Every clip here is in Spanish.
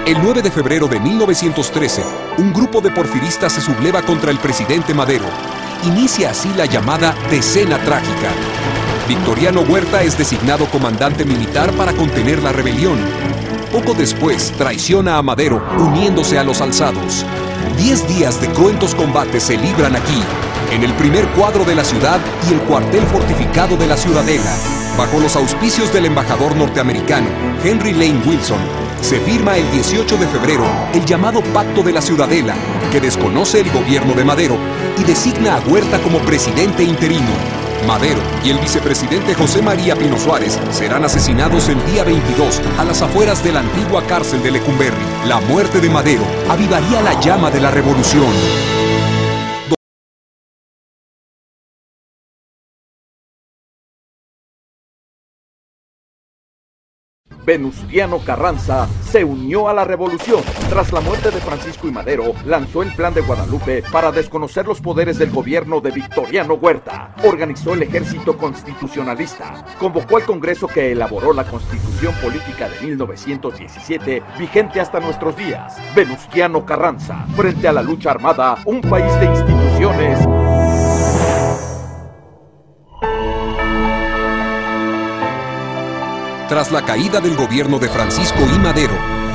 El 9 de febrero de 1913, un grupo de porfiristas se subleva contra el presidente Madero. Inicia así la llamada Decena Trágica. Victoriano Huerta es designado comandante militar para contener la rebelión. Poco después, traiciona a Madero, uniéndose a los alzados. 10 días de cruentos combates se libran aquí, en el primer cuadro de la ciudad y el cuartel fortificado de la Ciudadela. Bajo los auspicios del embajador norteamericano, Henry Lane Wilson, se firma el 18 de febrero el llamado Pacto de la Ciudadela, que desconoce el gobierno de Madero y designa a Huerta como presidente interino. Madero y el vicepresidente José María Pino Suárez serán asesinados el día 22 a las afueras de la antigua cárcel de Lecumberri. La muerte de Madero avivaría la llama de la revolución. Venustiano Carranza se unió a la revolución. Tras la muerte de Francisco y Madero, lanzó el Plan de Guadalupe para desconocer los poderes del gobierno de Victoriano Huerta. Organizó el ejército constitucionalista. Convocó al Congreso que elaboró la Constitución Política de 1917, vigente hasta nuestros días. Venustiano Carranza, frente a la lucha armada, un país de instituciones. Tras la caída del gobierno de Francisco I. Madero,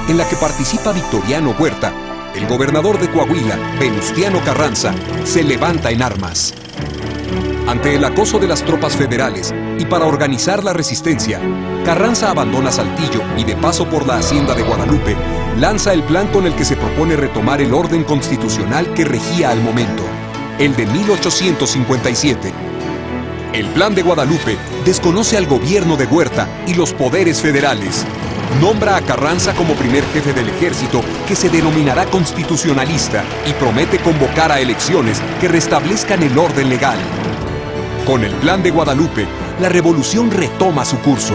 en la que participa Victoriano Huerta, el gobernador de Coahuila, Venustiano Carranza, se levanta en armas. Ante el acoso de las tropas federales y para organizar la resistencia, Carranza abandona Saltillo y de paso por la hacienda de Guadalupe, lanza el plan con el que se propone retomar el orden constitucional que regía al momento, el de 1857. El Plan de Guadalupe desconoce al gobierno de Huerta y los poderes federales. Nombra a Carranza como primer jefe del ejército, que se denominará constitucionalista, y promete convocar a elecciones que restablezcan el orden legal. Con el Plan de Guadalupe, la revolución retoma su curso.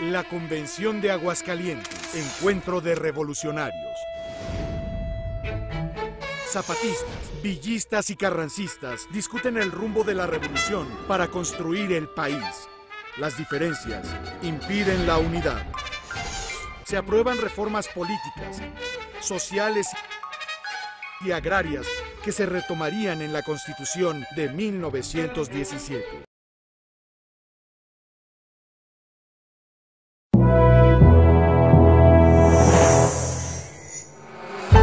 La Convención de Aguascalientes, encuentro de revolucionarios. Zapatistas, villistas y carrancistas discuten el rumbo de la revolución para construir el país. Las diferencias impiden la unidad. Se aprueban reformas políticas, sociales y agrarias que se retomarían en la Constitución de 1917.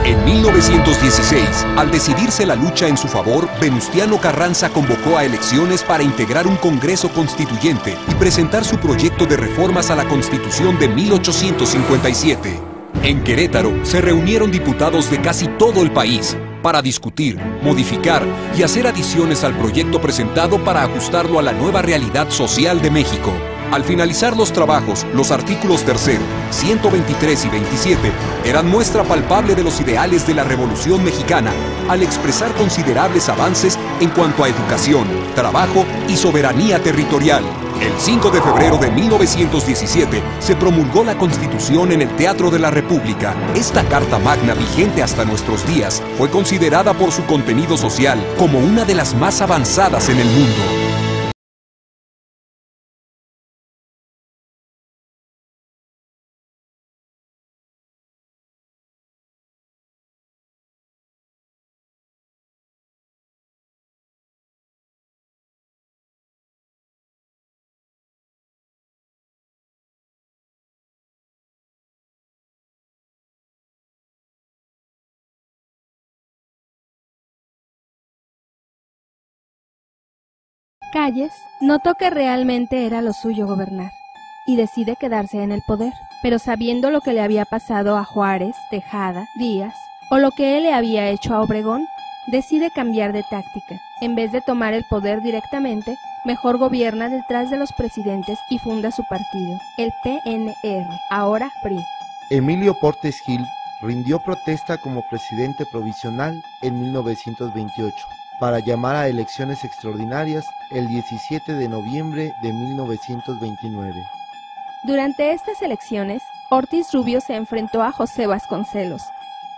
En 1916, al decidirse la lucha en su favor, Venustiano Carranza convocó a elecciones para integrar un Congreso Constituyente y presentar su proyecto de reformas a la Constitución de 1857. En Querétaro se reunieron diputados de casi todo el país para discutir, modificar y hacer adiciones al proyecto presentado para ajustarlo a la nueva realidad social de México. Al finalizar los trabajos, los artículos 3, 123 y 27 eran muestra palpable de los ideales de la Revolución Mexicana, al expresar considerables avances en cuanto a educación, trabajo y soberanía territorial. El 5 de febrero de 1917 se promulgó la Constitución en el Teatro de la República. Esta Carta Magna, vigente hasta nuestros días, fue considerada por su contenido social como una de las más avanzadas en el mundo. Calles notó que realmente era lo suyo gobernar y decide quedarse en el poder, pero sabiendo lo que le había pasado a Juárez, Tejada, Díaz, o lo que él le había hecho a Obregón, decide cambiar de táctica. En vez de tomar el poder directamente, mejor gobierna detrás de los presidentes y funda su partido, el PNR, ahora PRI. Emilio Portes Gil rindió protesta como presidente provisional en 1928 para llamar a elecciones extraordinarias el 17 de noviembre de 1929. Durante estas elecciones, Ortiz Rubio se enfrentó a José Vasconcelos.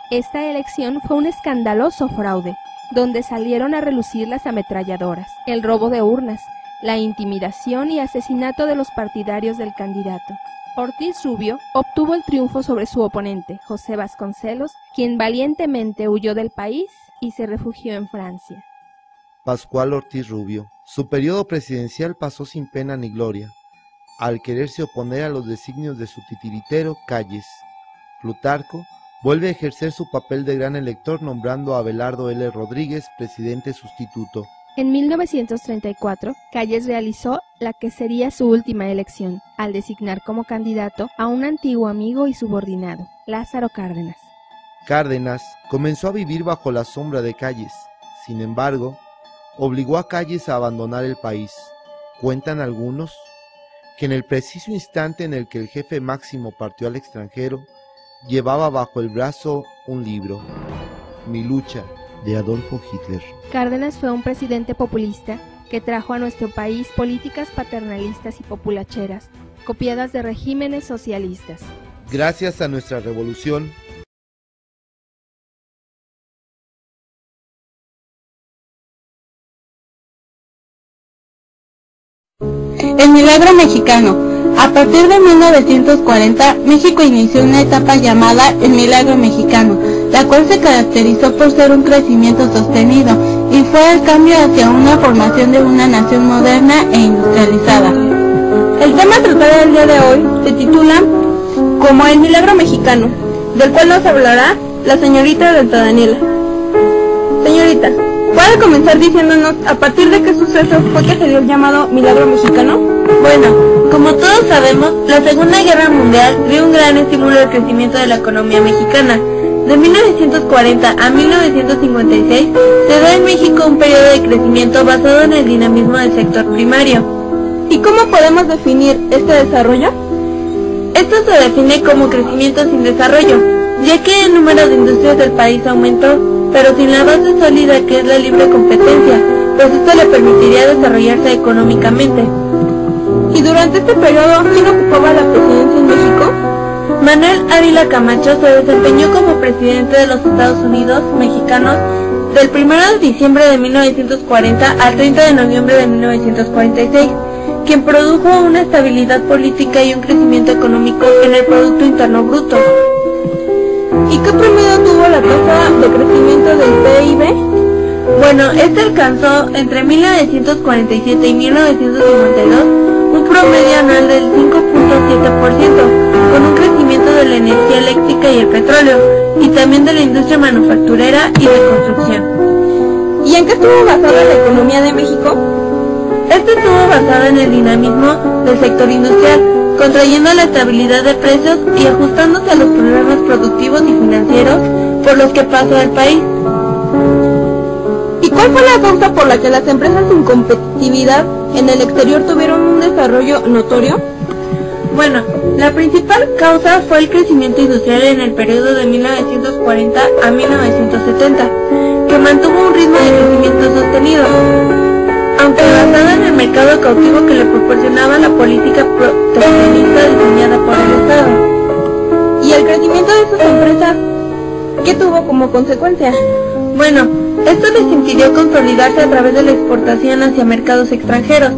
Esta elección fue un escandaloso fraude, donde salieron a relucir las ametralladoras, el robo de urnas, la intimidación y asesinato de los partidarios del candidato. Ortiz Rubio obtuvo el triunfo sobre su oponente, José Vasconcelos, quien valientemente huyó del país y se refugió en Francia. Pascual Ortiz Rubio. Su periodo presidencial pasó sin pena ni gloria, al quererse oponer a los designios de su titiritero Calles. Plutarco vuelve a ejercer su papel de gran elector nombrando a Abelardo L. Rodríguez presidente sustituto. En 1934, Calles realizó la que sería su última elección, al designar como candidato a un antiguo amigo y subordinado, Lázaro Cárdenas. Cárdenas comenzó a vivir bajo la sombra de Calles. Sin embargo, obligó a Calles a abandonar el país. Cuentan algunos que en el preciso instante en el que el jefe máximo partió al extranjero, llevaba bajo el brazo un libro, Mi lucha, de Adolfo Hitler. Cárdenas fue un presidente populista que trajo a nuestro país políticas paternalistas y populacheras, copiadas de regímenes socialistas. Gracias a nuestra revolución, El milagro mexicano. A partir de 1940, México inició una etapa llamada el milagro mexicano, la cual se caracterizó por ser un crecimiento sostenido y fue el cambio hacia una formación de una nación moderna e industrializada. El tema tratado el día de hoy se titula como el milagro mexicano, del cual nos hablará la señorita Delta Daniela. Señorita, ¿puede comenzar diciéndonos a partir de qué suceso fue que se dio el llamado milagro mexicano? Bueno, como todos sabemos, la Segunda Guerra Mundial dio un gran estímulo al crecimiento de la economía mexicana. De 1940 a 1956 se da en México un periodo de crecimiento basado en el dinamismo del sector primario. ¿Y cómo podemos definir este desarrollo? Esto se define como crecimiento sin desarrollo, ya que el número de industrias del país aumentó, pero sin la base sólida que es la libre competencia, pues esto le permitiría desarrollarse económicamente. ¿Y durante este periodo quién ocupaba la presidencia en México? Manuel Ávila Camacho se desempeñó como presidente de los Estados Unidos mexicanos del 1 de diciembre de 1940 al 30 de noviembre de 1946, quien produjo una estabilidad política y un crecimiento económico en el Producto Interno Bruto. ¿Y qué promedio tuvo la tasa de crecimiento del PIB? Bueno, este alcanzó entre 1947 y 1952 un promedio anual del 5.7%, con un crecimiento de la energía eléctrica y el petróleo, y también de la industria manufacturera y de construcción. ¿Y en qué estuvo basada la economía de México? Este estuvo basado en el dinamismo del sector industrial, contrayendo la estabilidad de precios y ajustándose a los problemas productivos y financieros por los que pasó el país. ¿Y cuál fue la causa por la que las empresas sin competitividad en el exterior tuvieron un desarrollo notorio? Bueno, la principal causa fue el crecimiento industrial en el periodo de 1940 a 1970, que mantuvo un ritmo de crecimiento sostenido, aunque basado en el mercado cautivo que le proporcionaba la política proteccionista diseñada por el Estado. ¿Y el crecimiento de sus empresas qué tuvo como consecuencia? Bueno, esto les impidió consolidarse a través de la exportación hacia mercados extranjeros,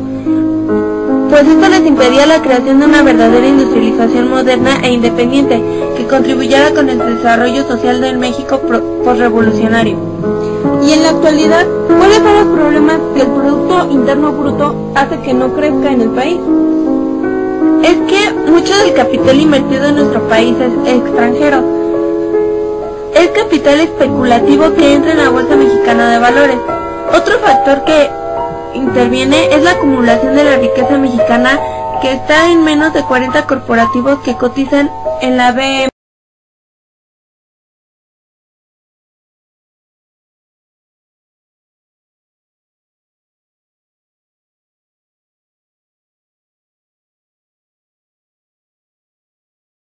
pues esto les impedía la creación de una verdadera industrialización moderna e independiente que contribuyera con el desarrollo social del México posrevolucionario. Y en la actualidad, ¿cuáles son los problemas que el Producto Interno Bruto hace que no crezca en el país? Es que mucho del capital invertido en nuestro país es extranjero. Es capital especulativo que entra en la Bolsa Mexicana de Valores. Otro factor que interviene es la acumulación de la riqueza mexicana, que está en menos de 40 corporativos que cotizan en la BM.